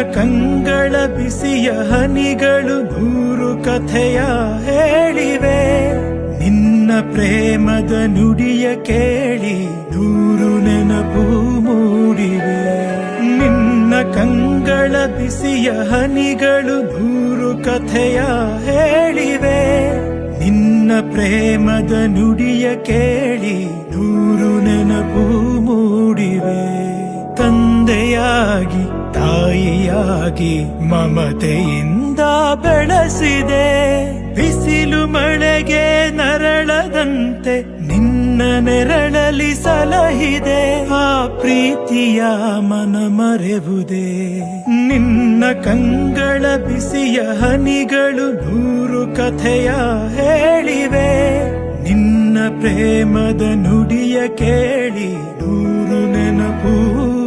ಕಂಗಳ ಬಿಸಿಯ ಹನಿಗಳು ನೂರು ಕಥೆಯ ಹೇಳಿವೆ. ನಿನ್ನ ಪ್ರೇಮದ ನುಡಿಯ ಕೇಳಿ ನೂರು ನೆನಪು ಮೂಡಿವೆ. ನಿನ್ನ ಕಂಗಳ ಬಿಸಿಯ ಹನಿಗಳು ನೂರು ಕಥೆಯ ಹೇಳಿವೆ. ನಿನ್ನ ಪ್ರೇಮದ ನುಡಿಯ ಕೇಳಿ ನೂರು ನೆನಪು ಮೂಡಿವೆ. ತಂದೆಯಾಗಿ ತಾಯಿಯಾಗಿ ಮಮತೆಯಿಂದ ಬೆಳೆಸಿದೆ. ಬಿಸಿಲು ಮಳೆಗೆ ನರಳದಂತೆ ನಿನ್ನ ನೆರಳಲಿ ಸಲಹಿದೆ. ಆ ಪ್ರೀತಿಯ ಮನ ಮರೆವುದೇ. ನಿನ್ನ ಕಂಗಳ ಬಿಸಿಯ ಹನಿಗಳು ನೂರು ಕಥೆಯ ಹೇಳಿವೆ. ನಿನ್ನ ಪ್ರೇಮದ ನುಡಿಯ ಕೇಳಿ ನೂರು ನೆನಪು